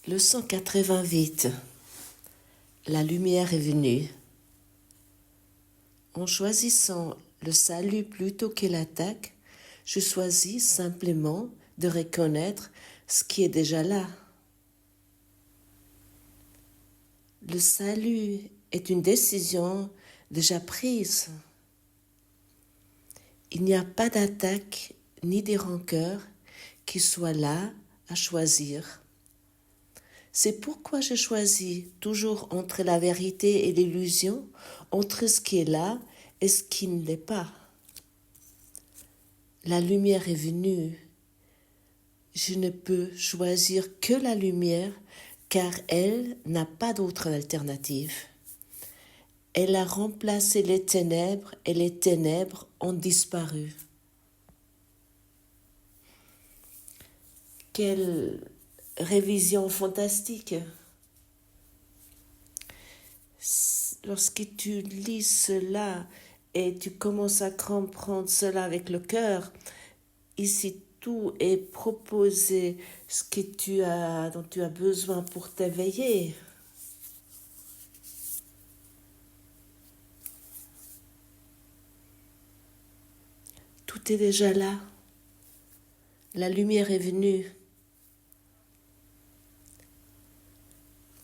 Leçon 88. La lumière est venue. En choisissant le salut plutôt que l'attaque, je choisis simplement de reconnaître ce qui est déjà là. Le salut est une décision déjà prise. Il n'y a pas d'attaque ni de rancœur qui soit là à choisir. C'est pourquoi je choisis toujours entre la vérité et l'illusion, entre ce qui est là et ce qui ne l'est pas. La lumière est venue. Je ne peux choisir que la lumière car elle n'a pas d'autre alternative. Elle a remplacé les ténèbres et les ténèbres ont disparu. Quelle révision fantastique! Lorsque tu lis cela et tu commences à comprendre cela avec le cœur, ici tout est proposé, ce que dont tu as besoin pour t'éveiller. Tout est déjà là. La lumière est venue.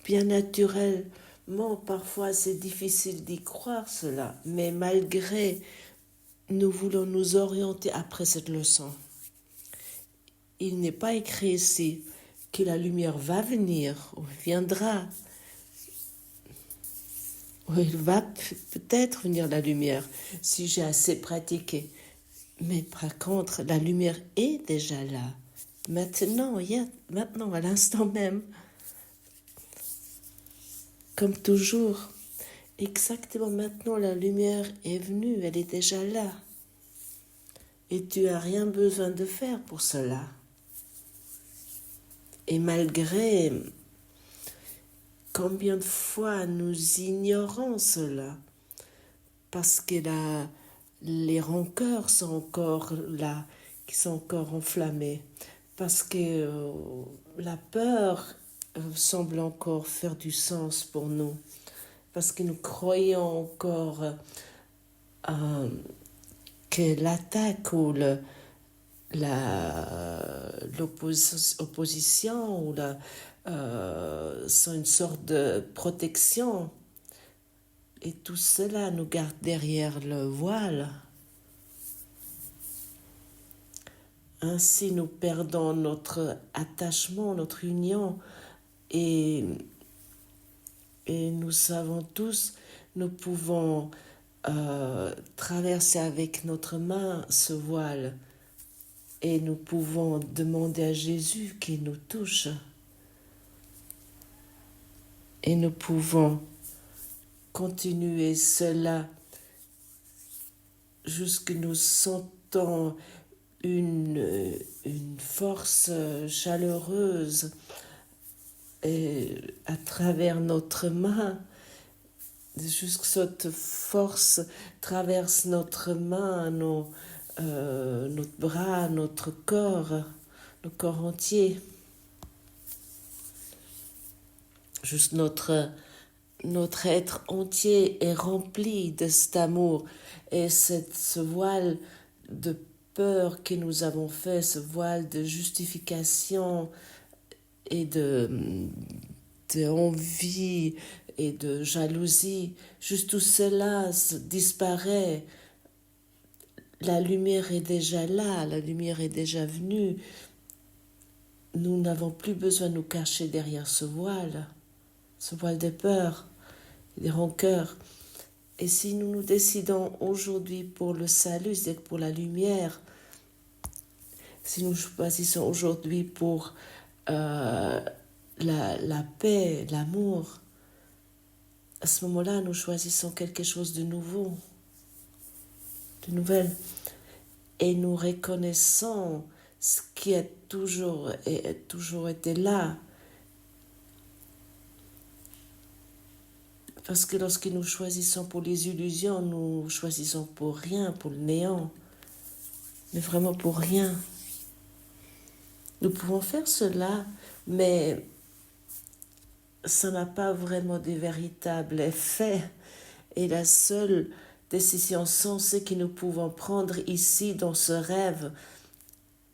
Bien naturellement, parfois c'est difficile d'y croire cela, mais malgré, nous voulons nous orienter après cette leçon. Il n'est pas écrit ici que la lumière va venir ou viendra. Ou il va peut-être venir la lumière si j'ai assez pratiqué. Mais par contre, la lumière est déjà là. Maintenant, maintenant, à l'instant même. Comme toujours, exactement maintenant, la lumière est venue, elle est déjà là. Et tu n'as rien besoin de faire pour cela. Et malgré combien de fois nous ignorons cela, parce que les rancœurs sont encore là, qui sont encore enflammées, parce que la peur semble encore faire du sens pour nous, parce que nous croyons encore que l'attaque ou l'opposition ou sont une sorte de protection. Et tout cela nous garde derrière le voile. Ainsi, nous perdons notre attachement, notre union. Et nous savons tous, nous pouvons traverser avec notre main ce voile. Et nous pouvons demander à Jésus qu'il nous touche. Et nous pouvons continuer cela jusque nous sentons une force chaleureuse à travers notre main. Jusque cette force traverse notre main, notre bras, notre corps entier. Juste notre être entier est rempli de cet amour et ce voile de peur que nous avons fait, ce voile de justification et de envie et de jalousie, juste tout cela disparaît. La lumière est déjà là, la lumière est déjà venue. Nous n'avons plus besoin de nous cacher derrière ce voile de peur, des rancœurs. Et si nous nous décidons aujourd'hui pour le salut, c'est-à-dire pour la lumière, si nous choisissons aujourd'hui pour la paix, l'amour, à ce moment-là, nous choisissons quelque chose de nouveau, de nouvel. Et nous reconnaissons ce qui a toujours été là. Parce que lorsque nous choisissons pour les illusions, nous choisissons pour rien, pour le néant. Mais vraiment pour rien. Nous pouvons faire cela, mais ça n'a pas vraiment de véritable effet. Et la seule décision sensée que nous pouvons prendre ici dans ce rêve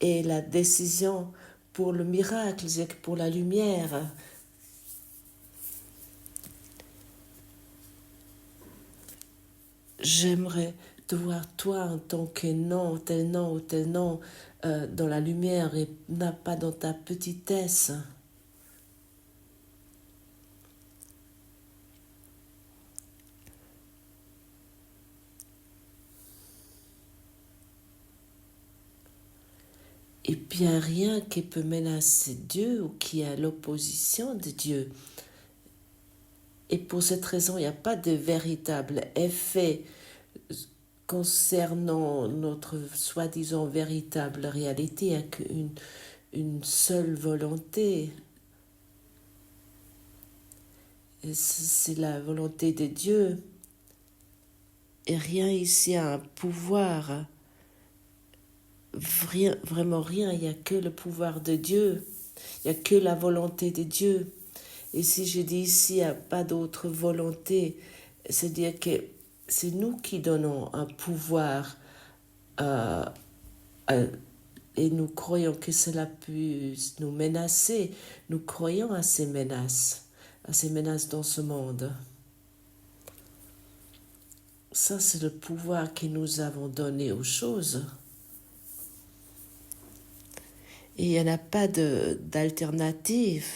est la décision pour le miracle, c'est pour la lumière. J'aimerais te voir toi en tant que nom ou tel nom dans la lumière et n'a pas dans ta petitesse. Et bien rien qui peut menacer Dieu ou qui est à l'opposition de Dieu. Et pour cette raison, il n'y a pas de véritable effet concernant notre soi-disant véritable réalité. Il n'y a qu'une seule volonté. Et c'est la volonté de Dieu. Et rien ici a un pouvoir. Rien, vraiment rien. Il n'y a que le pouvoir de Dieu. Il n'y a que la volonté de Dieu. Et si je dis ici, il n'y a pas d'autre volonté, c'est-à-dire que c'est nous qui donnons un pouvoir et nous croyons que cela puisse nous menacer. Nous croyons à ces menaces dans ce monde. Ça, c'est le pouvoir que nous avons donné aux choses. Et il n'y en a pas d'alternative.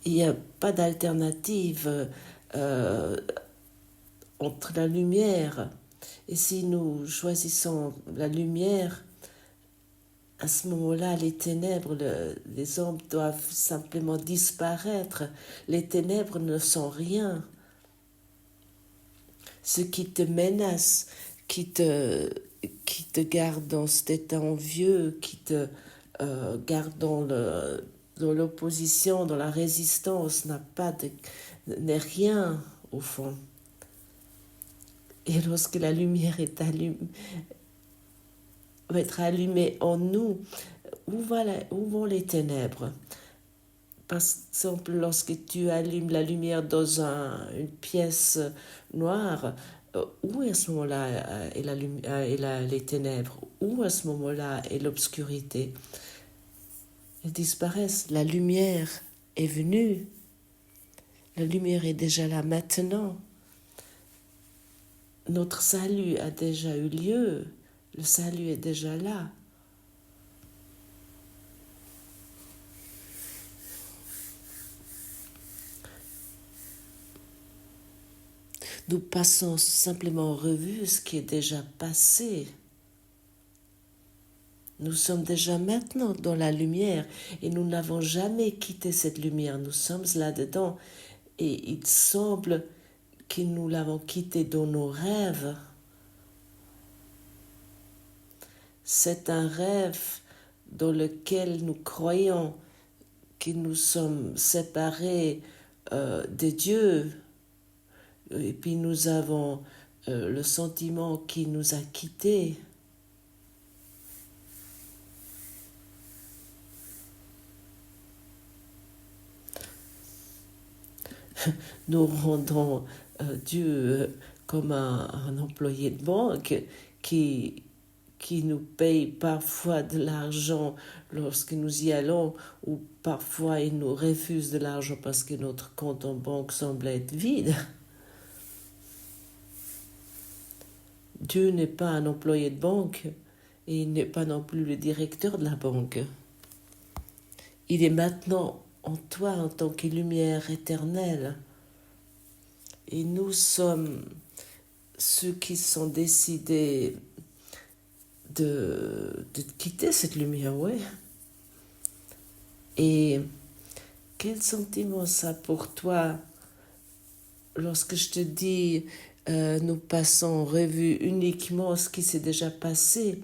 Il n'y a pas d'alternative entre la lumière. Et si nous choisissons la lumière, à ce moment-là, les ténèbres, les ombres doivent simplement disparaître. Les ténèbres ne sont rien. Ce qui te menace, qui te garde dans cet état envieux, qui te garde dans l'opposition, dans la résistance, n'est rien au fond. Et lorsque la lumière va être allumée en nous, où vont les ténèbres? Par exemple, lorsque tu allumes la lumière dans une pièce noire, où à ce moment-là est les ténèbres? Où à ce moment-là est l'obscurité? Elles disparaissent. La lumière est venue. La lumière est déjà là maintenant. Notre salut a déjà eu lieu. Le salut est déjà là. Nous passons simplement en revue ce qui est déjà passé. Nous sommes déjà maintenant dans la lumière et nous n'avons jamais quitté cette lumière. Nous sommes là-dedans et il semble que nous l'avons quittée dans nos rêves. C'est un rêve dans lequel nous croyons que nous sommes séparés de Dieu. Et puis nous avons le sentiment qu'il nous a quittés. Nous rendons Dieu comme un employé de banque qui nous paye parfois de l'argent lorsque nous y allons, ou parfois il nous refuse de l'argent parce que notre compte en banque semble être vide. Dieu n'est pas un employé de banque et il n'est pas non plus le directeur de la banque. Il est maintenant en toi en tant que lumière éternelle. Et nous sommes ceux qui sont décidés de quitter cette lumière, ouais. Et quel sentiment ça pour toi lorsque je te dis nous passons en revue uniquement ce qui s'est déjà passé?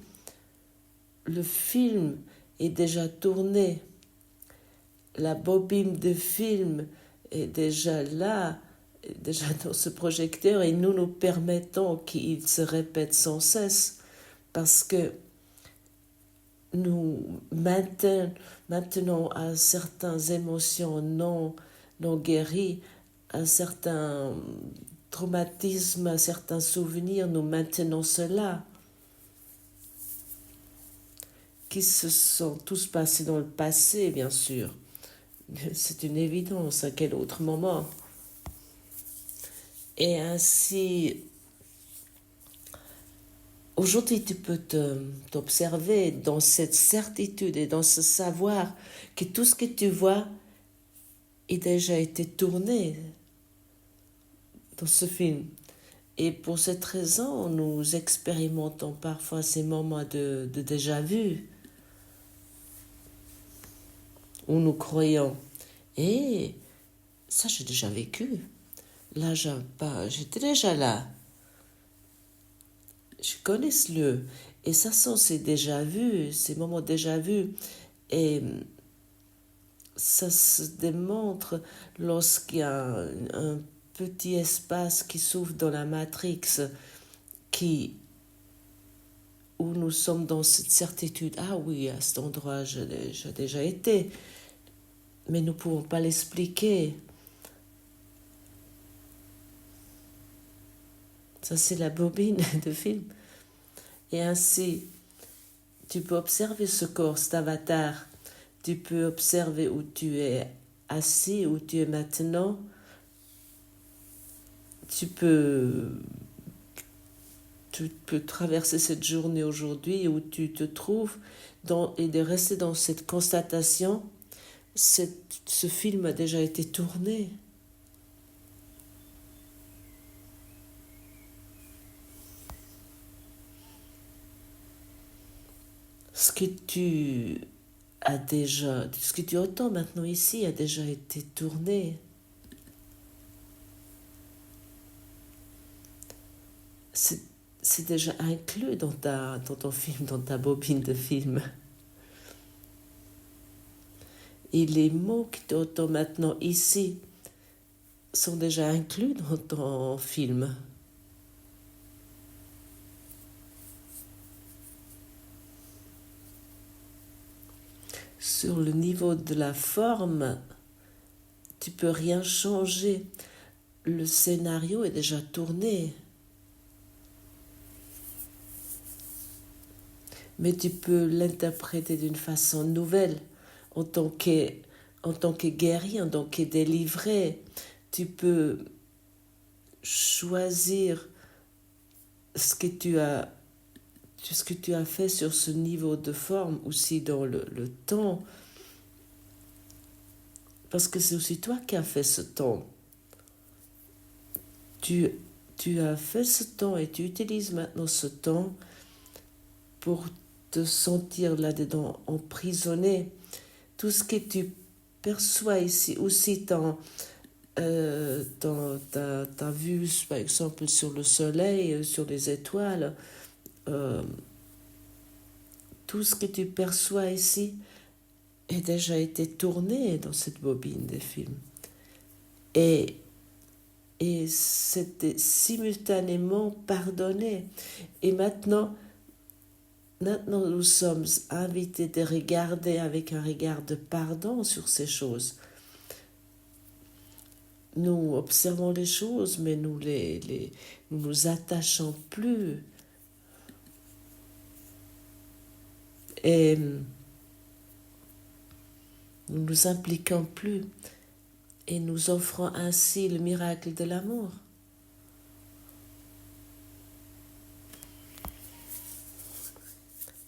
Le film est déjà tourné. La bobine de film est déjà là, déjà dans ce projecteur, et nous permettons qu'il se répète sans cesse parce que nous maintenons à certaines émotions non guéries, à certains traumatismes, à certains souvenirs, nous maintenons cela, qui se sont tous passés dans le passé, bien sûr. C'est une évidence, à quel autre moment. Et ainsi, aujourd'hui, tu peux t'observer dans cette certitude et dans ce savoir que tout ce que tu vois a déjà été tourné dans ce film. Et pour cette raison, nous expérimentons parfois ces moments de déjà-vu où nous croyons, et ça j'ai déjà vécu. Là, j'étais déjà là. Je connais ce lieu. Et ça sont ces déjà-vus, ces moments déjà-vus. Et ça se démontre lorsqu'il y a un petit espace qui s'ouvre dans la matrix, où nous sommes dans cette certitude. Ah oui, à cet endroit, j'ai déjà été. Mais nous ne pouvons pas l'expliquer. Ça, c'est la bobine de film. Et ainsi, tu peux observer ce corps, cet avatar. Tu peux observer où tu es assis, où tu es maintenant. Tu peux traverser cette journée aujourd'hui où tu te trouves et de rester dans cette constatation. Ce film a déjà été tourné. Ce que tu entends maintenant ici a déjà été tourné. C'est déjà inclus dans ton film, dans ta bobine de film. Et les mots que tu entends maintenant ici sont déjà inclus dans ton film. Sur le niveau de la forme, tu peux rien changer. Le scénario est déjà tourné. Mais tu peux l'interpréter d'une façon nouvelle, en tant que guéri, en tant que délivré. Tu peux choisir ce que tu as fait sur ce niveau de forme, aussi dans le temps, parce que c'est aussi toi qui as fait ce temps. Tu as fait ce temps et tu utilises maintenant ce temps pour te sentir là-dedans emprisonné. Tout ce que tu perçois ici, aussi ta vue, par exemple, sur le soleil, sur les étoiles, tout ce que tu perçois ici a déjà été tourné dans cette bobine de film. Et c'était simultanément pardonné. Et maintenant, nous sommes invités de regarder avec un regard de pardon sur ces choses. Nous observons les choses, mais nous nous attachons plus. Et nous nous impliquons plus. Et nous offrons ainsi le miracle de l'amour.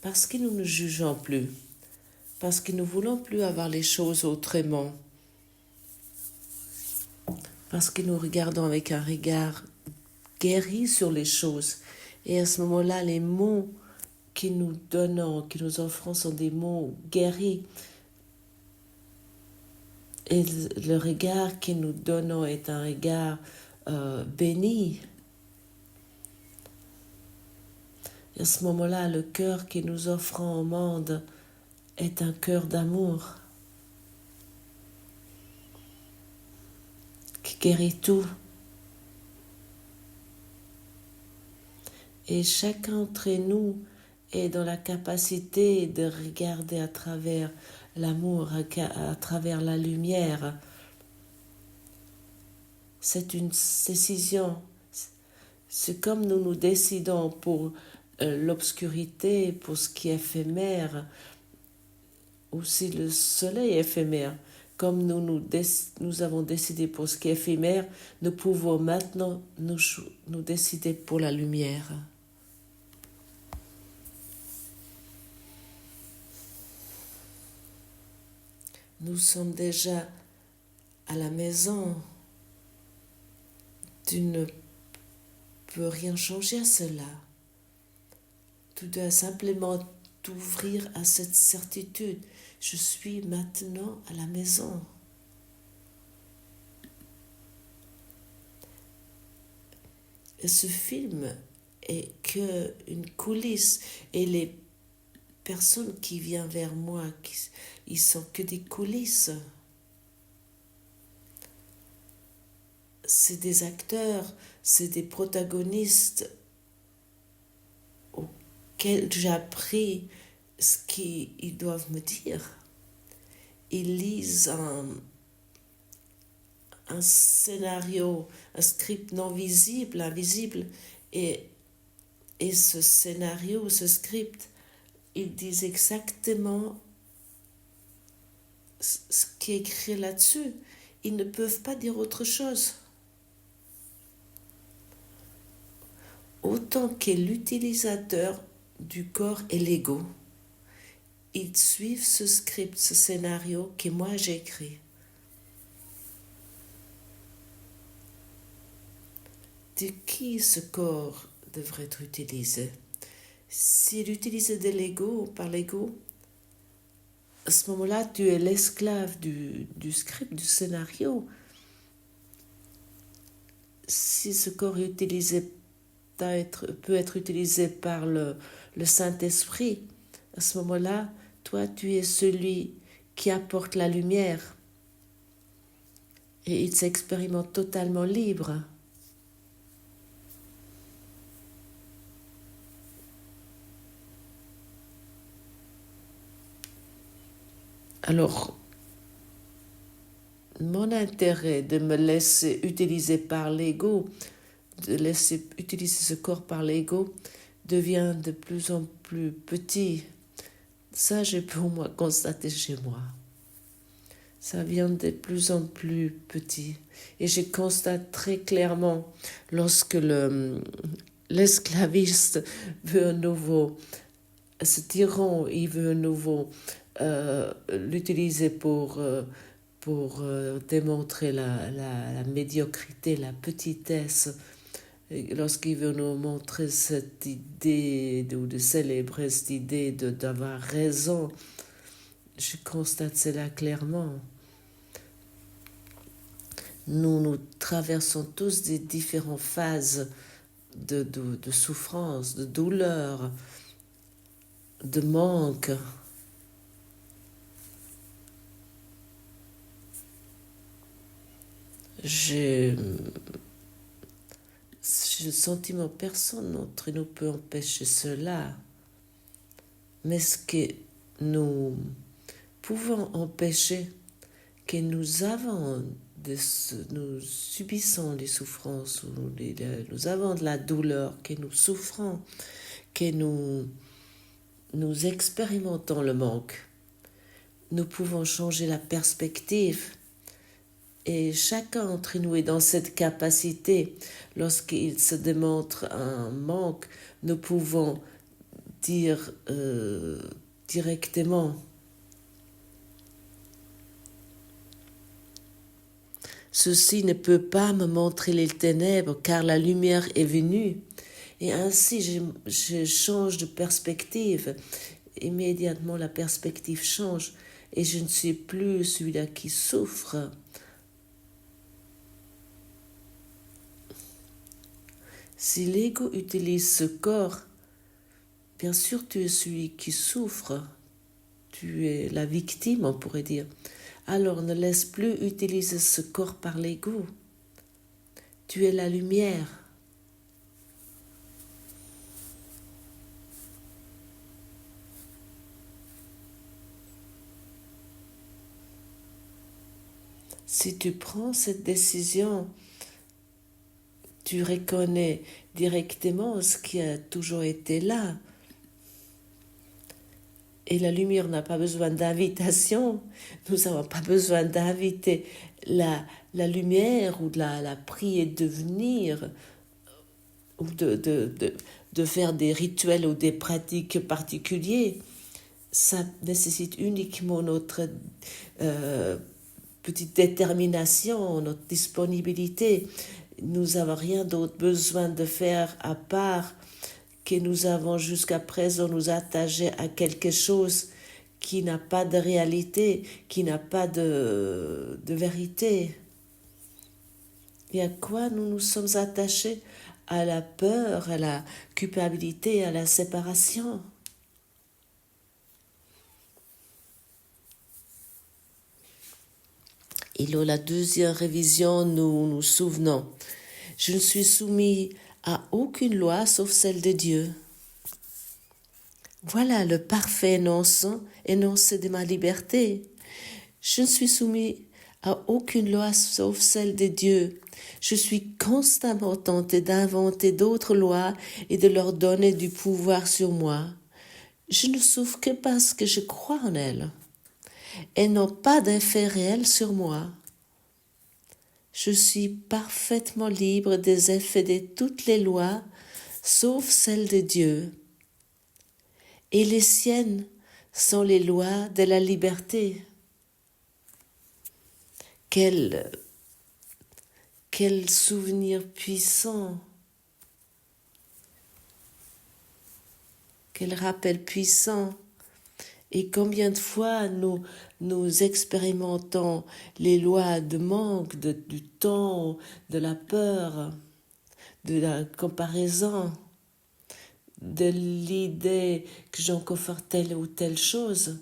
Parce que nous ne jugeons plus. Parce que nous ne voulons plus avoir les choses autrement. Parce que nous regardons avec un regard guéri sur les choses. Et à ce moment-là, les mots que nous donnons, que nous offrons sont des mots guéris. Et le regard que nous donnons est un regard béni. Et à ce moment-là, le cœur que nous offrons au monde est un cœur d'amour qui guérit tout. Et chacun d'entre nous et dans la capacité de regarder à travers l'amour, à travers la lumière. C'est une décision. C'est comme nous décidons pour l'obscurité, pour ce qui est éphémère, aussi le soleil est éphémère. Comme nous avons décidé pour ce qui est éphémère, nous pouvons maintenant nous décider pour la lumière. Nous sommes déjà à la maison. Tu ne peux rien changer à cela. Tu dois simplement t'ouvrir à cette certitude. Je suis maintenant à la maison. Et ce film est qu'une coulisse. Et les personnes qui viennent vers moi, ils sont que des coulisses. C'est des acteurs, c'est des protagonistes auxquels j'ai appris ce qu'ils doivent me dire. Ils lisent un scénario, un script non visible, invisible, et ce scénario, ce script, ils disent exactement ce qui est écrit là-dessus. Ils ne peuvent pas dire autre chose. Autant que l'utilisateur du corps et l'ego, ils suivent ce script, ce scénario que moi j'ai écrit. De qui ce corps devrait être utilisé? S'il est utilisé de l'ego, par l'ego, à ce moment-là, tu es l'esclave du script, du scénario. Si ce corps est utilisé, peut être utilisé par le Saint-Esprit, à ce moment-là, toi, tu es celui qui apporte la lumière et il s'expérimente totalement libre. Alors, mon intérêt de me laisser utiliser par l'ego, de laisser utiliser ce corps par l'ego, devient de plus en plus petit. Ça, j'ai pour moi constaté chez moi. Ça vient de plus en plus petit. Et je constate très clairement lorsque l'esclaviste veut un nouveau, ce tyran, il veut un nouveau l'utiliser pour démontrer la médiocrité, la petitesse. Lorsqu'il veut nous montrer cette idée, ou de célébrer cette idée d'avoir raison, je constate cela clairement. Nous traversons tous des différentes phases de souffrance, de douleur, de manque. J'ai le sentiment que personne d'entre nous peut empêcher cela. Mais ce que nous pouvons empêcher, que nous subissons les souffrances, nous avons de la douleur, que nous souffrons, que nous expérimentons le manque. Nous pouvons changer la perspective. Et chacun d'entre nous est dans cette capacité. Lorsqu'il se démontre un manque, nous pouvons dire directement: ceci ne peut pas me montrer les ténèbres, car la lumière est venue. Et ainsi, je change de perspective. Immédiatement, la perspective change. Et je ne suis plus celui-là qui souffre. Si l'ego utilise ce corps, bien sûr tu es celui qui souffre, tu es la victime, on pourrait dire. Alors ne laisse plus utiliser ce corps par l'ego. Tu es la lumière. Si tu prends cette décision, tu reconnais directement ce qui a toujours été là. Et la lumière n'a pas besoin d'invitation. Nous n'avons pas besoin d'inviter la lumière ou de la prier de venir ou de faire des rituels ou des pratiques particuliers. Ça nécessite uniquement notre petite détermination, notre disponibilité. Nous n'avons rien d'autre besoin de faire à part que nous avons jusqu'à présent nous attaché à quelque chose qui n'a pas de réalité, qui n'a pas de vérité. Et à quoi nous nous sommes attachés? À la peur, à la culpabilité, à la séparation. Et dans la deuxième révision, nous nous souvenons, je ne suis soumis à aucune loi sauf celle de Dieu. Voilà le parfait énoncé de ma liberté. Je ne suis soumis à aucune loi sauf celle de Dieu. Je suis constamment tenté d'inventer d'autres lois et de leur donner du pouvoir sur moi. Je ne souffre que parce que je crois en elles. Elles n'ont pas d'effet réel sur moi. Je suis parfaitement libre des effets de toutes les lois, sauf celles de Dieu. Et les siennes sont les lois de la liberté. Quel souvenir puissant, quel rappel puissant. Et combien de fois nous expérimentons les lois de manque, du temps, de la peur, de la comparaison, de l'idée que j'ai encore faire telle ou telle chose.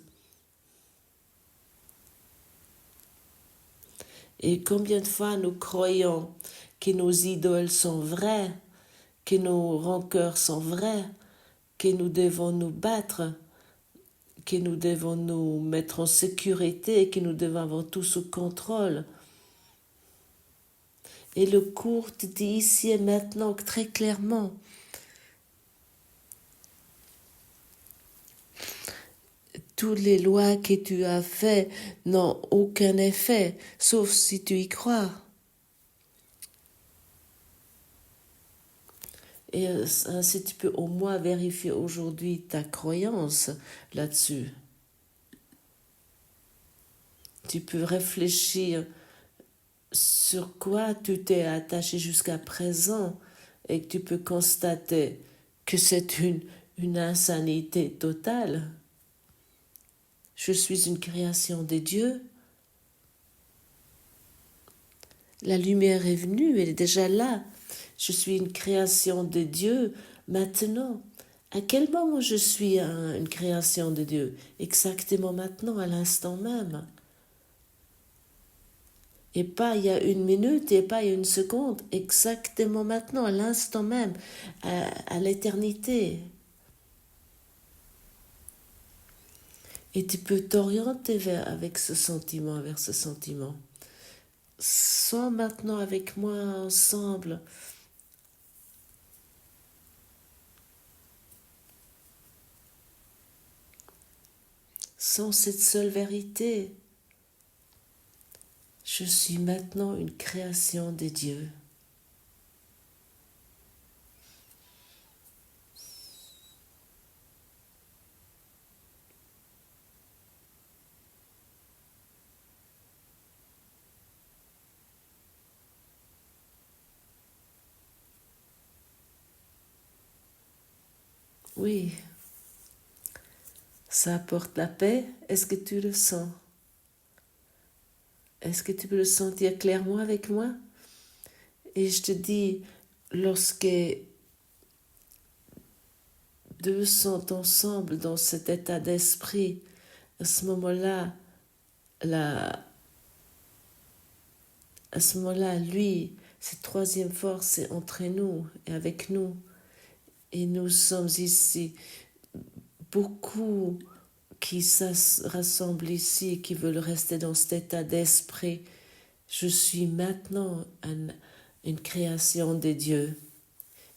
Et combien de fois nous croyons que nos idoles sont vraies, que nos rancœurs sont vraies, que nous devons nous battre, que nous devons nous mettre en sécurité, que nous devons avoir tout sous contrôle. Et le cours te dit ici et maintenant très clairement, toutes les lois que tu as faites n'ont aucun effet, sauf si tu y crois. Et ainsi tu peux au moins vérifier aujourd'hui ta croyance là-dessus. Tu peux réfléchir sur quoi tu t'es attaché jusqu'à présent et que tu peux constater que c'est une insanité totale. Je suis une création de Dieu. La lumière est venue, elle est déjà là. Je suis une création de Dieu maintenant. À quel moment je suis une création de Dieu? Exactement maintenant, à l'instant même. Et pas il y a une minute et pas il y a une seconde, exactement maintenant, à l'instant même, à l'éternité. Et tu peux t'orienter vers ce sentiment. Sois maintenant avec moi ensemble. Sans cette seule vérité, je suis maintenant une création de Dieu. Oui, ça apporte la paix. Est-ce que tu le sens? Est-ce que tu peux le sentir clairement avec moi? Et je te dis, lorsque deux sont ensemble dans cet état d'esprit, à ce moment-là, lui, cette troisième force est entre nous et avec nous. Et nous sommes ici beaucoup qui se rassemblent ici, qui veulent rester dans cet état d'esprit Je suis maintenant une création de Dieu.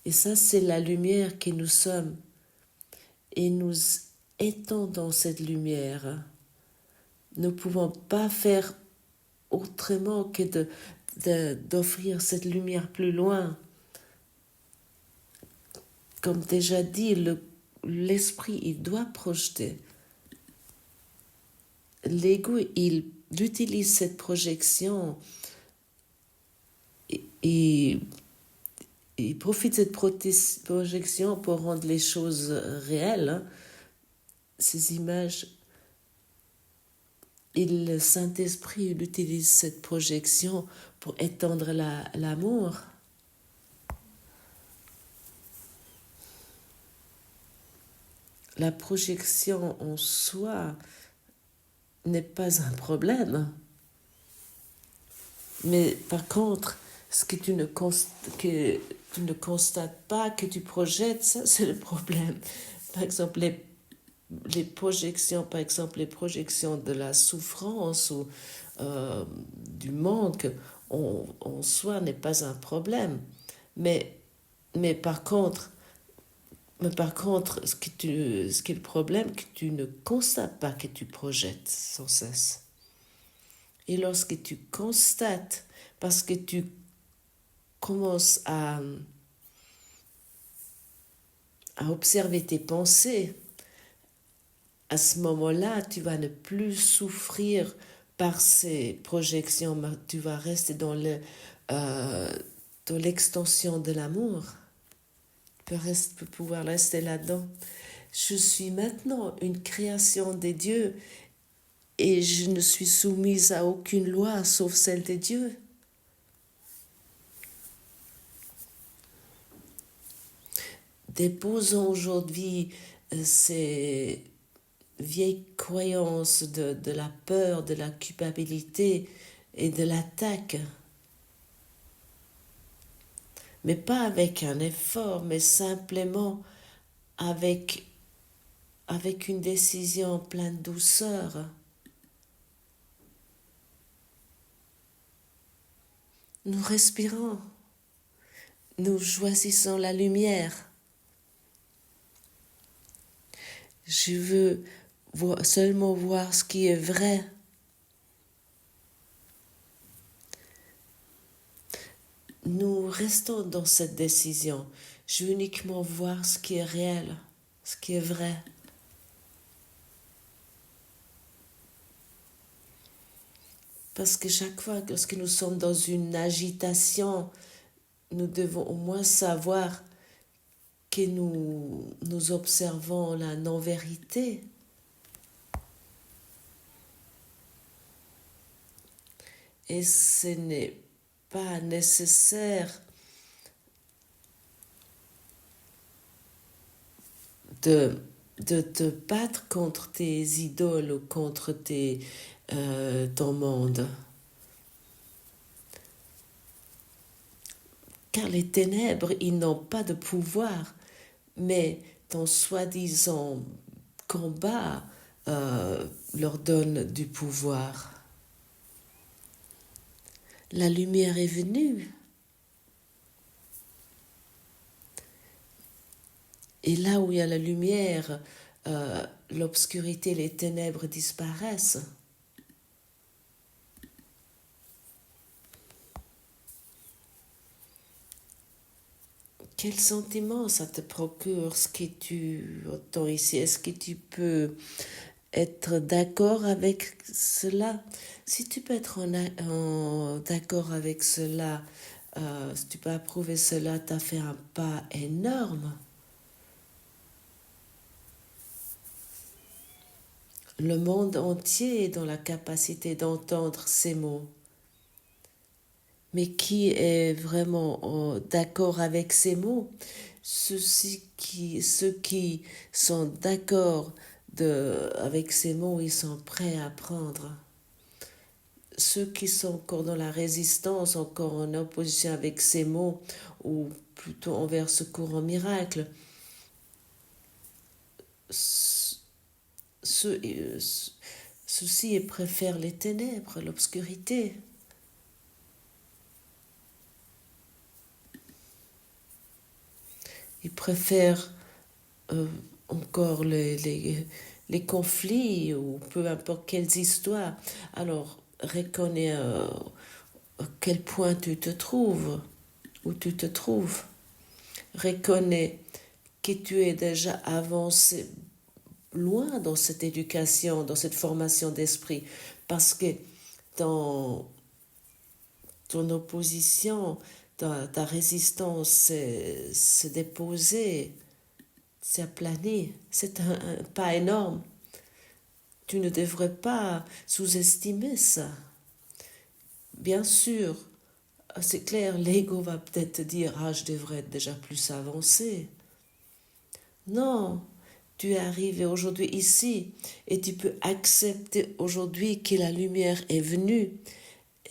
Et ça, c'est la lumière que nous sommes. Et nous étant dans cette lumière. Nous ne pouvons pas faire autrement que d'offrir cette lumière plus loin. Comme déjà dit, l'esprit, il doit projeter. L'ego, il utilise cette projection et il profite de cette projection pour rendre les choses réelles. Hein. Ces images, le Saint-Esprit, il utilise cette projection pour étendre l'amour. La projection en soi n'est pas un problème. Mais par contre, ce que tu ne constates pas, que tu projettes, ça c'est le problème. Par exemple, les projections, par exemple les projections de la souffrance ou du manque, en soi n'est pas un problème. Mais par contre, ce qui est le problème, que tu ne constates pas que tu projettes sans cesse. Et lorsque tu constates, parce que tu commences à observer tes pensées, à ce moment-là, tu vas ne plus souffrir par ces projections, tu vas rester dans l'extension de l'amour. Tu vas pouvoir rester là-dedans. Je suis maintenant une création des dieux et je ne suis soumise à aucune loi sauf celle des dieux. Déposons aujourd'hui ces vieilles croyances de la peur, de la culpabilité et de l'attaque. Mais pas avec un effort, mais simplement avec une décision pleine de douceur. Nous respirons, nous choisissons la lumière. Je veux seulement voir ce qui est vrai. Nous restons dans cette décision. Je veux uniquement voir ce qui est réel, ce qui est vrai. Parce que chaque fois que nous sommes dans une agitation, nous devons au moins savoir que nous observons la non-vérité. Et ce n'est pas nécessaire de te battre contre tes idoles ou contre ton monde. Car les ténèbres, ils n'ont pas de pouvoir, mais ton soi-disant combat leur donne du pouvoir. La lumière est venue. Et là où il y a la lumière, l'obscurité, les ténèbres disparaissent. Quel sentiment ça te procure, ce que tu entends ici? Est-ce que tu peux être d'accord avec cela? Si tu peux être d'accord avec cela, si tu peux approuver cela, tu as fait un pas énorme. Le monde entier est dans la capacité d'entendre ces mots. Mais qui est vraiment d'accord avec ces mots? Ceux qui sont d'accord avec ces mots, ils sont prêts à apprendre. Ceux qui sont encore dans la résistance, encore en opposition avec ces mots, ou plutôt envers ce courant miracle, ceux-ci préfèrent les ténèbres, l'obscurité. Ils préfèrent encore les conflits ou peu importe quelles histoires. Alors, reconnais à quel point tu te trouves, où tu te trouves. Reconnais que tu es déjà avancé loin dans cette éducation, dans cette formation d'esprit, parce que dans ton opposition, ta résistance s'est déposée, s'est aplanée. C'est un pas énorme. Tu ne devrais pas sous-estimer ça. Bien sûr, c'est clair, l'ego va peut-être te dire « Ah, je devrais être déjà plus avancé ». Non, tu es arrivé aujourd'hui ici et tu peux accepter aujourd'hui que la lumière est venue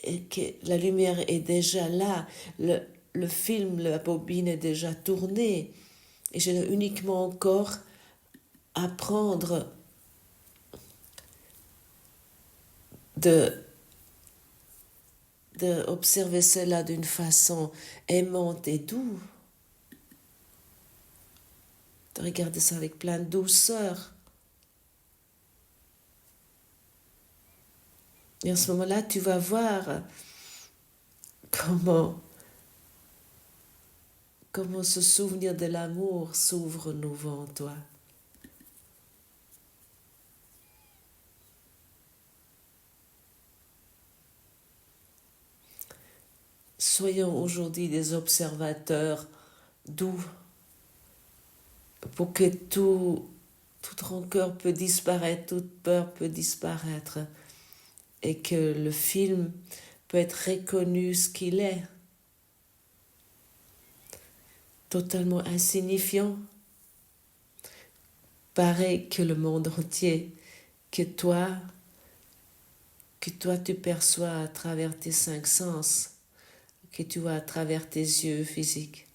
et que la lumière est déjà là. Le film, la bobine est déjà tournée et je dois uniquement encore apprendre de observer cela d'une façon aimante et douce, de regarder ça avec plein de douceur. Et à ce moment-là, tu vas voir comment ce souvenir de l'amour s'ouvre nouveau en toi. Soyons aujourd'hui des observateurs doux pour que toute rancœur peut disparaître, toute peur peut disparaître et que le film peut être reconnu ce qu'il est, totalement insignifiant, pareil que le monde entier, que toi tu perçois à travers tes 5 sens, que tu vois à travers tes yeux physiques.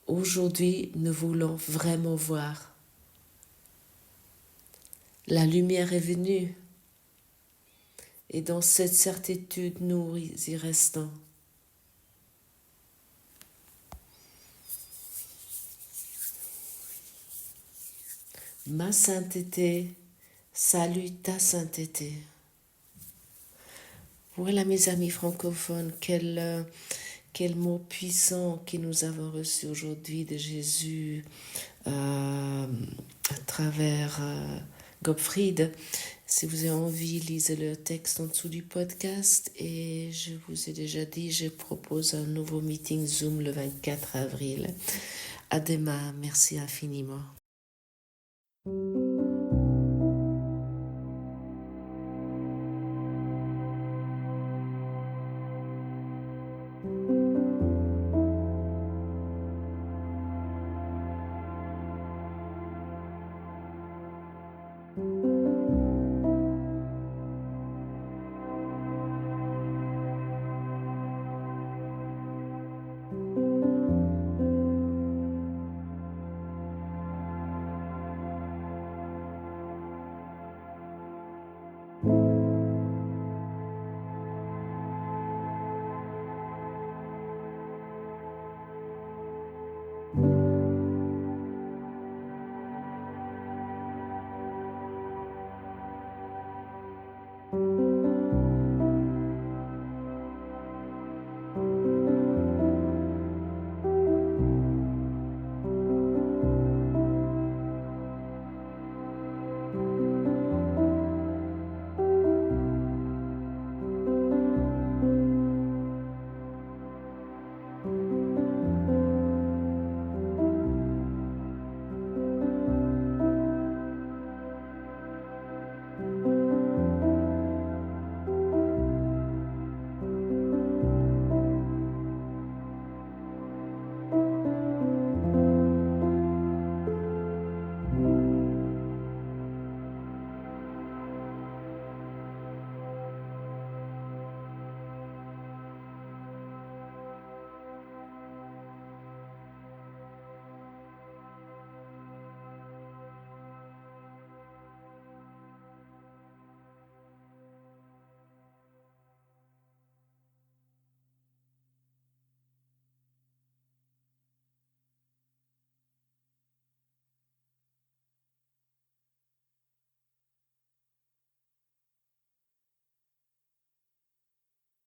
Aujourd'hui, nous voulons vraiment voir. La lumière est venue et dans cette certitude, nous y restons. Ma sainteté salue ta sainteté. Voilà mes amis francophones, quel mot puissant que nous avons reçu aujourd'hui de Jésus à travers Gottfried. Si vous avez envie, lisez le texte en dessous du podcast et je vous ai déjà dit, je propose un nouveau meeting Zoom le 24 avril. À demain, merci infiniment.